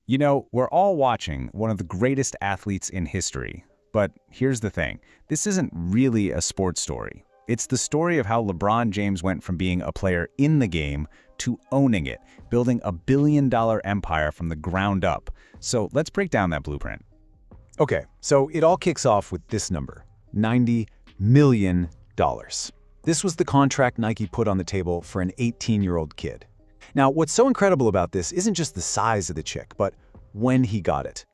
You know, we're all watching one of the greatest athletes in history. But here's the thing, this isn't really a sports story. It's the story of how LeBron James went from being a player in the game to owning it, building a billion-dollar empire from the ground up. So let's break down that blueprint. Okay, so it all kicks off with this number, $90 million. This was the contract Nike put on the table for an 18-year-old kid. Now, what's so incredible about this isn't just the size of the check, but when he got it.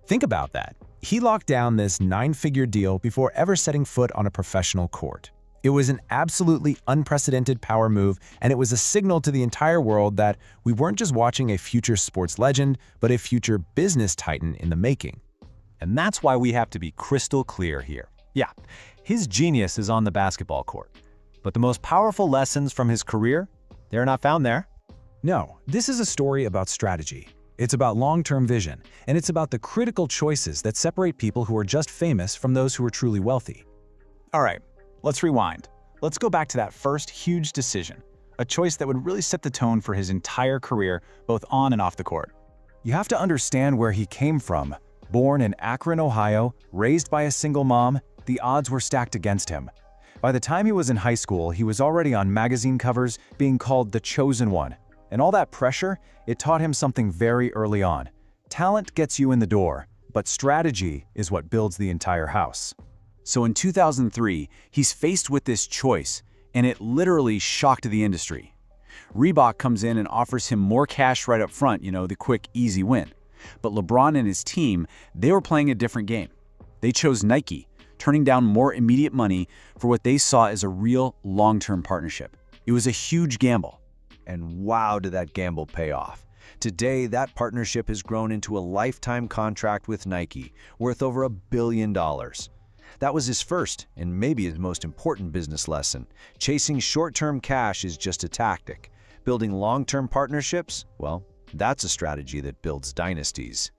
Think about that. He locked down this nine-figure deal before ever setting foot on a professional court. It was an absolutely unprecedented power move, and it was a signal to the entire world that we weren't just watching a future sports legend, but a future business titan in the making. And that's why we have to be crystal clear here. Yeah, his genius is on the basketball court. But the most powerful lessons from his career, they're not found there. No, this is a story about strategy. It's about long-term vision, and it's about the critical choices that separate people who are just famous from those who are truly wealthy. All right, let's rewind. Let's go back to that first huge decision, a choice that would really set the tone for his entire career, both on and off the court. You have to understand where he came from. Born in Akron, Ohio, raised by a single mom, the odds were stacked against him. By the time he was in high school, he was already on magazine covers, being called the chosen one. And all that pressure, it taught him something very early on. Talent gets you in the door, but strategy is what builds the entire house. So in 2003, he's faced with this choice, and it literally shocked the industry. Reebok comes in and offers him more cash right up front, the quick, easy win. But LeBron and his team, they were playing a different game. They chose Nike, turning down more immediate money for what they saw as a real long-term partnership. It was a huge gamble. And wow, did that gamble pay off. Today, that partnership has grown into a lifetime contract with Nike, worth over $1 billion. That was his first, and maybe his most important business lesson. Chasing short-term cash is just a tactic. Building long-term partnerships, well, that's a strategy that builds dynasties.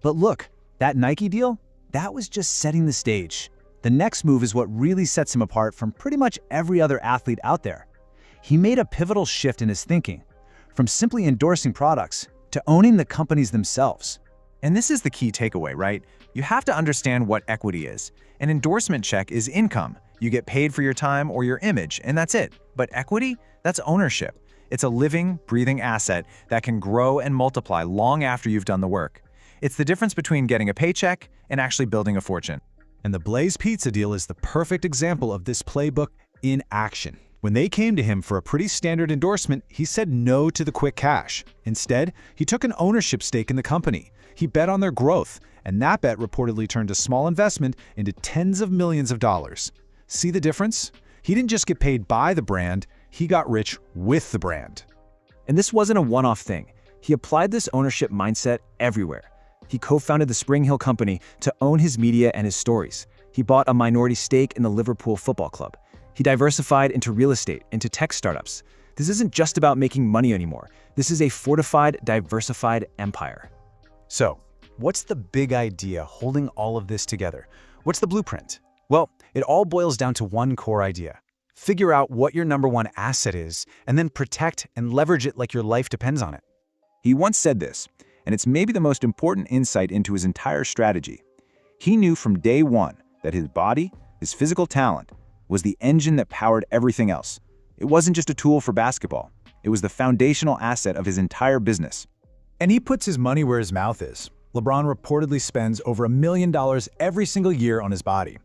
But look, that Nike deal, that was just setting the stage. The next move is what really sets him apart from pretty much every other athlete out there. He made a pivotal shift in his thinking, from simply endorsing products to owning the companies themselves. And this is the key takeaway, right? You have to understand what equity is. An endorsement check is income. You get paid for your time or your image, and that's it. But equity? That's ownership. It's a living, breathing asset that can grow and multiply long after you've done the work. It's the difference between getting a paycheck and actually building a fortune. And the Blaze Pizza deal is the perfect example of this playbook in action. When they came to him for a pretty standard endorsement, he said no to the quick cash. Instead, he took an ownership stake in the company. He bet on their growth, and that bet reportedly turned a small investment into tens of millions of dollars. See the difference? He didn't just get paid by the brand, he got rich with the brand. And this wasn't a one-off thing. He applied this ownership mindset everywhere. He co-founded the Spring Hill Company to own his media and his stories. He bought a minority stake in the Liverpool Football Club. He diversified into real estate, into tech startups. This isn't just about making money anymore. This is a fortified, diversified empire. So, what's the big idea holding all of this together? What's the blueprint? Well, it all boils down to one core idea. Figure out what your number one asset is, and then protect and leverage it like your life depends on it. He once said this, and it's maybe the most important insight into his entire strategy. He knew from day one that his body, his physical talent, was the engine that powered everything else. It wasn't just a tool for basketball. It was the foundational asset of his entire business. And he puts his money where his mouth is. LeBron reportedly spends over $1 million every single year on his body.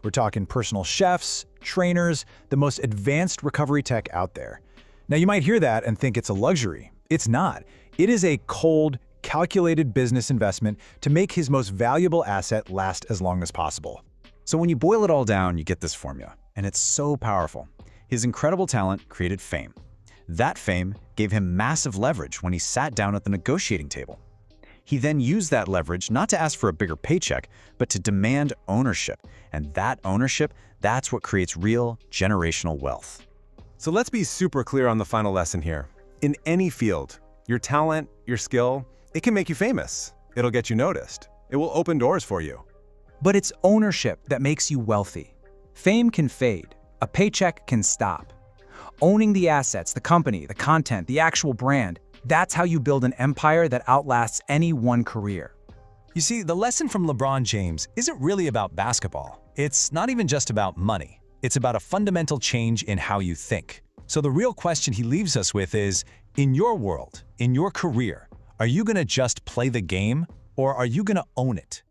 We're talking personal chefs, trainers, the most advanced recovery tech out there. Now you might hear that and think it's a luxury. It's not. It is a cold, calculated business investment to make his most valuable asset last as long as possible. So when you boil it all down, you get this formula, and it's so powerful. His incredible talent created fame. That fame gave him massive leverage when he sat down at the negotiating table. He then used that leverage not to ask for a bigger paycheck, but to demand ownership. And that ownership, that's what creates real generational wealth. So let's be super clear on the final lesson here. In any field, your talent, your skill, it can make you famous. It'll get you noticed. It will open doors for you. But it's ownership that makes you wealthy. Fame can fade. A paycheck can stop. Owning the assets, the company, the content, the actual brand, That's how you build an empire that outlasts any one career. You see, the lesson from LeBron James isn't really about basketball. It's not even just about money. It's about a fundamental change in how you think. So the real question he leaves us with is, in your world, in your career, are you going to just play the game, or are you going to own it?